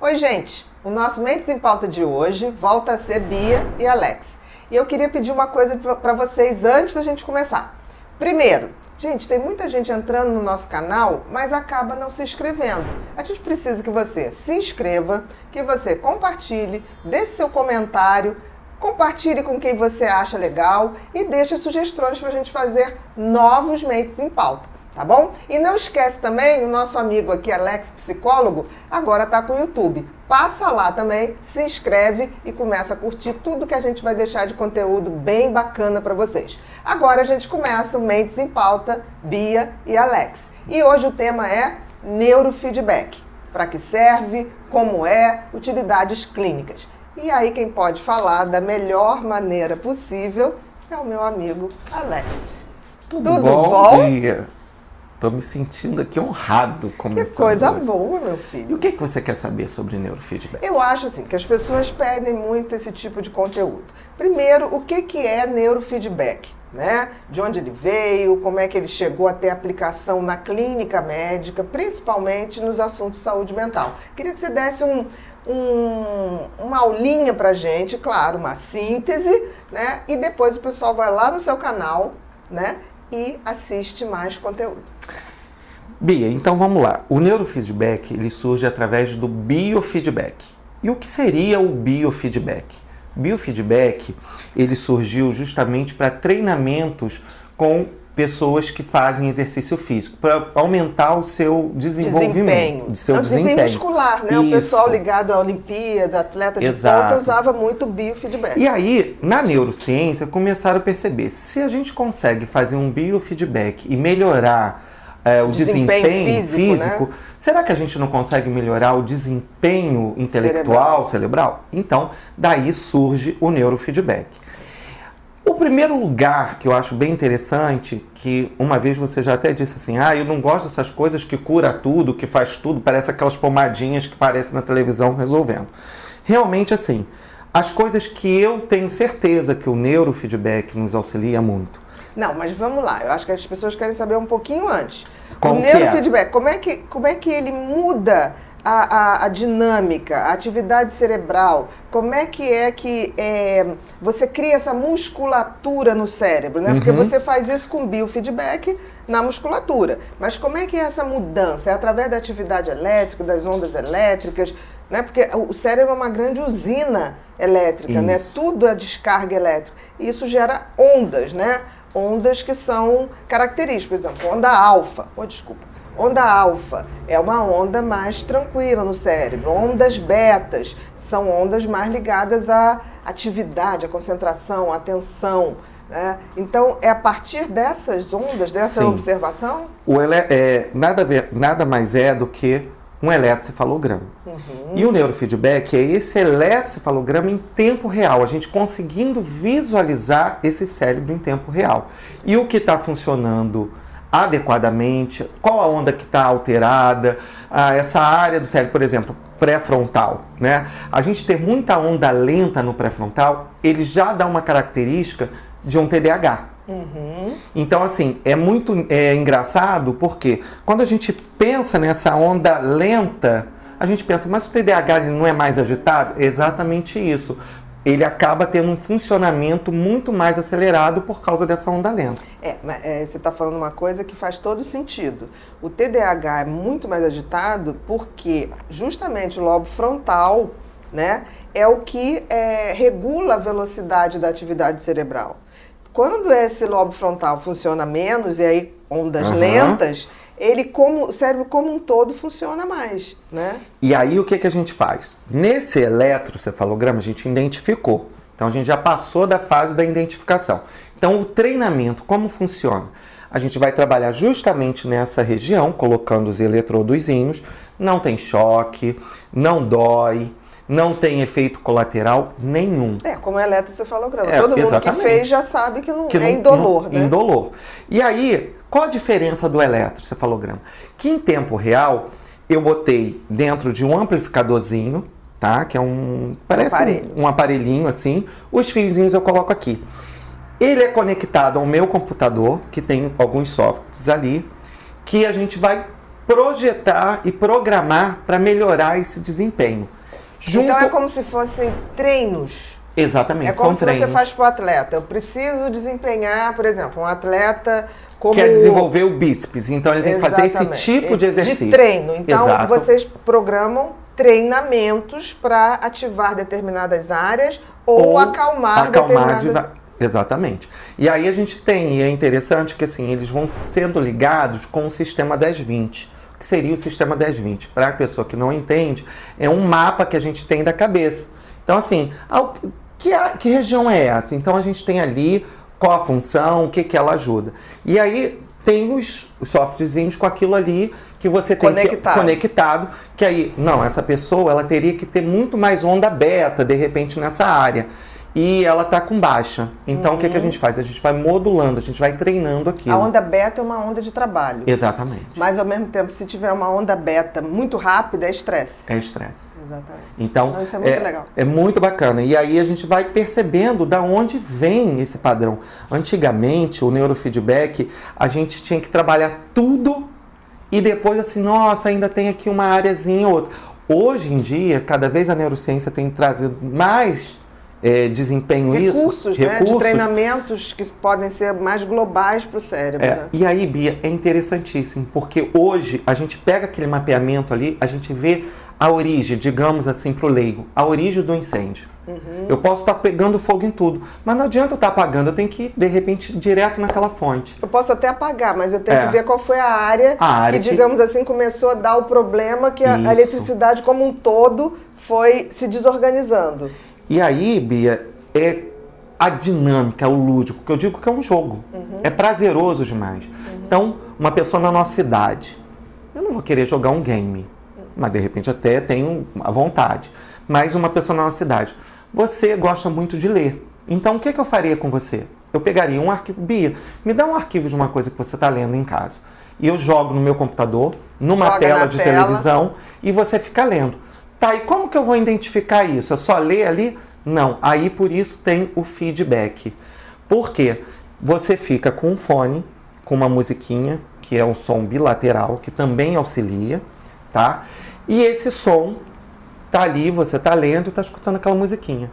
Oi, gente! O nosso Mentes em Pauta de hoje volta a ser Bia e Alex. E eu queria pedir uma coisa para vocês antes da gente começar. Primeiro, gente, tem muita gente entrando no nosso canal, mas acaba não se inscrevendo. A gente precisa que você se inscreva, que você compartilhe, deixe seu comentário, compartilhe com quem você acha legal e deixe sugestões para a gente fazer novos Mentes em Pauta. Tá bom? E não esquece também, o nosso amigo aqui, Alex Psicólogo, agora tá com o YouTube. Passa lá também, se inscreve e começa a curtir tudo que a gente vai deixar de conteúdo bem bacana para vocês. Agora a gente começa o Mentes em Pauta, Bia e Alex. E hoje o tema é neurofeedback. Para que serve, como é, utilidades clínicas. E aí quem pode falar da melhor maneira possível é o meu amigo Alex. Tudo bom? Bia? Tô me sentindo aqui honrado começando. Que coisa hoje. boa, meu filho. E o que você quer saber sobre neurofeedback? Eu acho assim, que as pessoas pedem muito esse tipo de conteúdo. Primeiro, o que é neurofeedback? Né? De onde ele veio, como é que ele chegou até aplicação na clínica médica, principalmente nos assuntos de saúde mental. Queria que você desse uma aulinha pra gente, claro, uma síntese, né? E depois o pessoal vai lá no seu canal, né? E assiste mais conteúdo. Bia, então vamos lá. O neurofeedback, ele surge através do biofeedback. E o que seria o biofeedback? Biofeedback, ele surgiu justamente para treinamentos com pessoas que fazem exercício físico, para aumentar o seu desenvolvimento. Desempenho muscular, né? Isso. O pessoal ligado à Olimpíada, atleta de ponta, usava muito biofeedback. E aí, na neurociência, começaram a perceber, se a gente consegue fazer um biofeedback e melhorar o desempenho físico, né? Será que a gente não consegue melhorar o desempenho intelectual, cerebral? Então, daí surge o neurofeedback. O primeiro lugar que eu acho bem interessante, que uma vez você já até disse assim, eu não gosto dessas coisas que cura tudo, que faz tudo, parece aquelas pomadinhas que aparecem na televisão resolvendo. Realmente assim, as coisas que eu tenho certeza que o neurofeedback nos auxilia muito. Não, mas vamos lá, eu acho que as pessoas querem saber um pouquinho antes. Como o neurofeedback, como é que ele muda a dinâmica, a atividade cerebral? Como é que você cria essa musculatura no cérebro, né? Porque você faz isso com biofeedback na musculatura. Mas como é que é essa mudança? É através da atividade elétrica, das ondas elétricas, né? Porque o cérebro é uma grande usina elétrica, né? Tudo é descarga elétrica. E isso gera ondas, né? Ondas que são características, por exemplo, onda alfa. Onda alfa é uma onda mais tranquila no cérebro. Ondas betas são ondas mais ligadas à atividade, à concentração, à atenção, né? Então, é a partir dessas ondas, dessa observação? Nada mais é do que um eletrocefalograma. E o neurofeedback é esse eletrocefalograma em tempo real, a gente conseguindo visualizar esse cérebro em tempo real. E o que está funcionando adequadamente, qual a onda que está alterada, essa área do cérebro, por exemplo, pré-frontal, né? A gente ter muita onda lenta no pré-frontal, ele já dá uma característica de um TDAH. Então, assim, é muito engraçado porque quando a gente pensa nessa onda lenta, a gente pensa, mas o TDAH ele não é mais agitado? É exatamente isso. Ele acaba tendo um funcionamento muito mais acelerado por causa dessa onda lenta. Você está falando uma coisa que faz todo sentido. O TDAH é muito mais agitado porque justamente o lobo frontal, né, é o que regula a velocidade da atividade cerebral. Quando esse lobo frontal funciona menos, e aí ondas lentas, o cérebro como um todo funciona mais, né? E aí o que a gente faz? Nesse eletrocefalograma a gente identificou. Então a gente já passou da fase da identificação. Então o treinamento, como funciona? A gente vai trabalhar justamente nessa região, colocando os eletrodozinhos, não tem choque, não dói, não tem efeito colateral nenhum. Como eletrocefalograma. Todo mundo que fez já sabe que não é indolor, né? Indolor. E aí, qual a diferença do eletrocefalograma? Que em tempo real, eu botei dentro de um amplificadorzinho, tá? Que é parece um aparelhinho assim. Os fiozinhos eu coloco aqui. Ele é conectado ao meu computador, que tem alguns softwares ali, que a gente vai projetar e programar para melhorar esse desempenho. Então é como se fossem treinos. Exatamente, é como são se treinos. você faz para o atleta. Eu preciso desempenhar, por exemplo, um atleta como... Quer desenvolver o bíceps, então ele tem que fazer esse tipo de exercício. De treino. Então Exato. vocês programam treinamentos para ativar determinadas áreas ou acalmar determinadas... Exatamente. E aí a gente tem, e é interessante que assim, eles vão sendo ligados com o sistema 10-20. O que seria o sistema 10-20? Para a pessoa que não entende, é um mapa que a gente tem da cabeça. Então assim, que região é essa? Então a gente tem ali qual a função, o que ela ajuda. E aí tem os softwarezinhos com aquilo ali que você tem conectado, que aí, não, essa pessoa ela teria que ter muito mais onda beta, de repente, nessa área. E ela está com baixa. Então, o que a gente faz? A gente vai modulando, a gente vai treinando aquilo. A onda beta é uma onda de trabalho. Exatamente. Mas, ao mesmo tempo, se tiver uma onda beta muito rápida, é estresse. É estresse. Exatamente. Então, isso é muito legal. É muito bacana. E aí a gente vai percebendo da onde vem esse padrão. Antigamente, o neurofeedback, a gente tinha que trabalhar tudo e depois assim, nossa, ainda tem aqui uma áreazinha ou outra. Hoje em dia, cada vez a neurociência tem trazido mais... desempenho recursos, né? De treinamentos que podem ser mais globais para o cérebro. Né? E aí, Bia, é interessantíssimo, porque hoje a gente pega aquele mapeamento ali, a gente vê a origem, digamos assim, para o leigo, a origem do incêndio. Eu posso estar pegando fogo em tudo, mas não adianta eu estar apagando, eu tenho que ir, de repente, direto naquela fonte. Eu posso até apagar, mas eu tenho que ver qual foi a área que, digamos assim, começou a dar o problema que a eletricidade como um todo foi se desorganizando. E aí, Bia, é a dinâmica, o lúdico, que eu digo que é um jogo. É prazeroso demais. Então, uma pessoa na nossa idade, eu não vou querer jogar um game, mas de repente até tenho a vontade. Mas uma pessoa na nossa idade, você gosta muito de ler. Então, o que eu faria com você? Eu pegaria um arquivo, Bia, me dá um arquivo de uma coisa que você está lendo em casa. E eu jogo no meu computador, numa tela de televisão, e você fica lendo. Tá, e como que eu vou identificar isso? É só ler ali? Não. Aí, por isso, tem o feedback. Por quê? Você fica com um fone, com uma musiquinha, que é um som bilateral, que também auxilia, tá? E esse som tá ali, você tá lendo e tá escutando aquela musiquinha.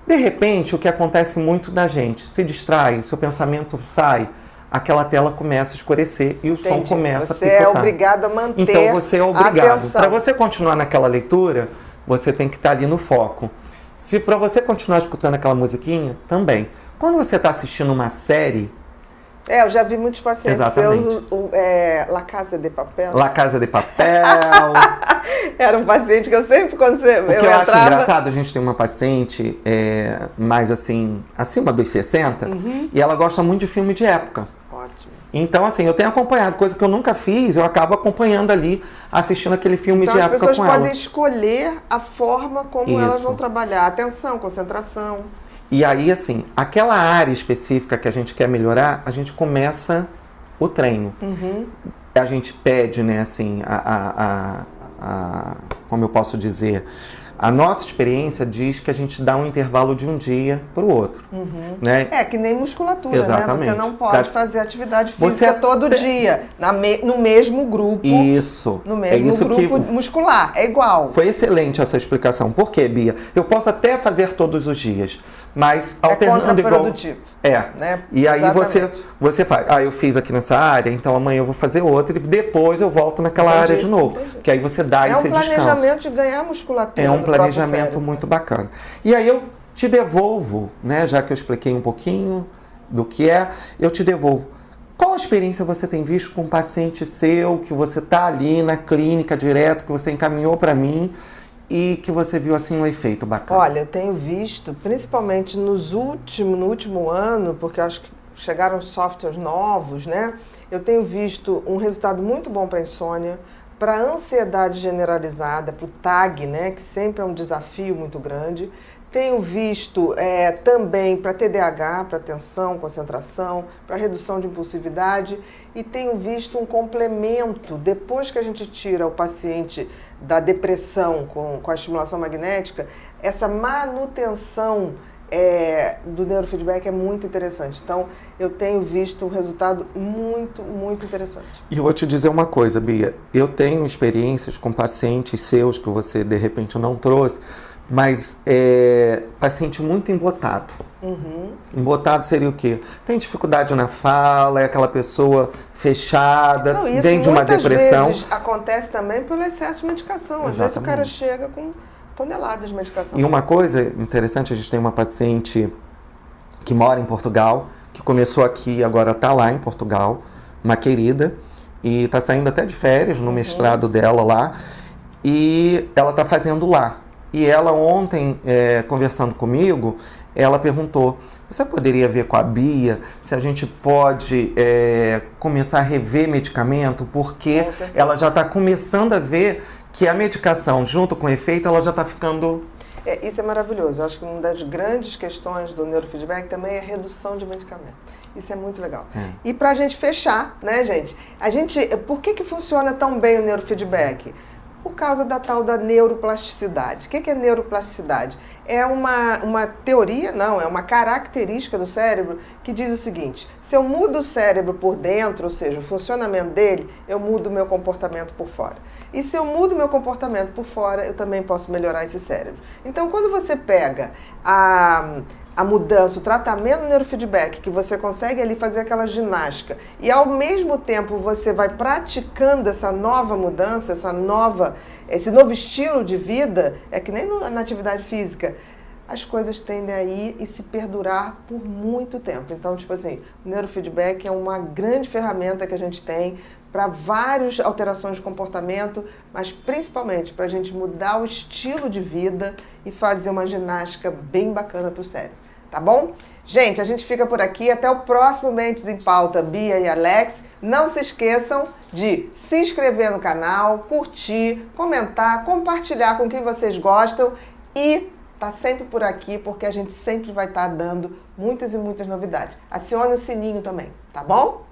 De repente, o que acontece muito da gente, se distrai, seu pensamento sai, aquela tela começa a escurecer e o som começa a picotar. Você é obrigado a manter Então você é obrigado. Para atenção. você continuar naquela leitura, você tem que estar ali no foco. Se para você continuar escutando aquela musiquinha, também. Quando você está assistindo uma série... eu já vi muitos pacientes seus, La Casa de Papel. La Casa de Papel. Era um paciente que eu sempre, quando eu entrava... eu acho engraçado, a gente tem uma paciente mais assim, acima dos 60, e ela gosta muito de filme de época. Ótimo. Então, assim, eu tenho acompanhado, coisa que eu nunca fiz, eu acabo acompanhando ali, assistindo aquele filme de época com ela. Então as pessoas podem escolher a forma como elas vão trabalhar. Atenção, concentração. E aí, assim, aquela área específica que a gente quer melhorar, a gente começa o treino. A gente pede, né, assim, como eu posso dizer, a nossa experiência diz que a gente dá um intervalo de um dia para o outro. Né? É que nem musculatura, exatamente. Né? Você não pode fazer atividade física todo dia, no mesmo grupo. Isso. No mesmo grupo muscular, é igual. Foi excelente essa explicação. Por quê, Bia? Eu posso até fazer todos os dias, mas alternando igual... Né? E aí você faz, eu fiz aqui nessa área, então amanhã eu vou fazer outra e depois eu volto naquela área de novo. Que aí você dá esse descanso. É um planejamento de ganhar musculatura. É um planejamento muito bacana. E aí eu te devolvo, né, já que eu expliquei um pouquinho do que eu te devolvo. Qual experiência você tem visto com um paciente seu, que você está ali na clínica direto, que você encaminhou para mim e que você viu assim um efeito bacana? Olha, eu tenho visto, principalmente no último ano, porque eu acho que chegaram softwares novos, né? Eu tenho visto um resultado muito bom para a insônia, para a ansiedade generalizada, para o TAG, né? Que sempre é um desafio muito grande. Tenho visto também para TDAH, para atenção, concentração, para redução de impulsividade, e tenho visto um complemento, depois que a gente tira o paciente da depressão com a estimulação magnética, essa manutenção do neurofeedback é muito interessante. Então, eu tenho visto um resultado muito, muito interessante. E eu vou te dizer uma coisa, Bia. Eu tenho experiências com pacientes seus que você, de repente, não trouxe, mas paciente muito embotado. Embotado seria o quê? Tem dificuldade na fala, é aquela pessoa fechada, Não, isso vem de uma depressão. Vezes acontece também pelo excesso de medicação. Às vezes o cara chega com toneladas de medicação. E uma coisa interessante, a gente tem uma paciente que mora em Portugal, que começou aqui e agora está lá em Portugal, uma querida, e está saindo até de férias no mestrado dela lá, e ela está fazendo lá. E ela ontem, conversando comigo, ela perguntou, você poderia ver com a Bia se a gente pode começar a rever medicamento? Porque ela já está começando a ver que a medicação, junto com o efeito, ela já está ficando... Isso é maravilhoso. Eu acho que uma das grandes questões do neurofeedback também é a redução de medicamento. Isso é muito legal. E para a gente fechar, né, gente? Por que funciona tão bem o neurofeedback? Por causa da tal da neuroplasticidade. O que é neuroplasticidade? É uma teoria, não, é uma característica do cérebro que diz o seguinte: se eu mudo o cérebro por dentro, ou seja, o funcionamento dele, eu mudo o meu comportamento por fora. E se eu mudo o meu comportamento por fora, eu também posso melhorar esse cérebro. Então, quando você pega a mudança, o tratamento neurofeedback, que você consegue ali fazer aquela ginástica e ao mesmo tempo você vai praticando essa nova mudança, esse novo estilo de vida, é que nem na atividade física, as coisas tendem a ir e se perdurar por muito tempo. Então, tipo assim, o neurofeedback é uma grande ferramenta que a gente tem para várias alterações de comportamento, mas principalmente para a gente mudar o estilo de vida e fazer uma ginástica bem bacana para o cérebro. Tá bom? Gente, a gente fica por aqui. Até o próximo Mentes em Pauta, Bia e Alex. Não se esqueçam de se inscrever no canal, curtir, comentar, compartilhar com quem vocês gostam e tá sempre por aqui porque a gente sempre vai estar dando muitas e muitas novidades. Acione o sininho também, tá bom?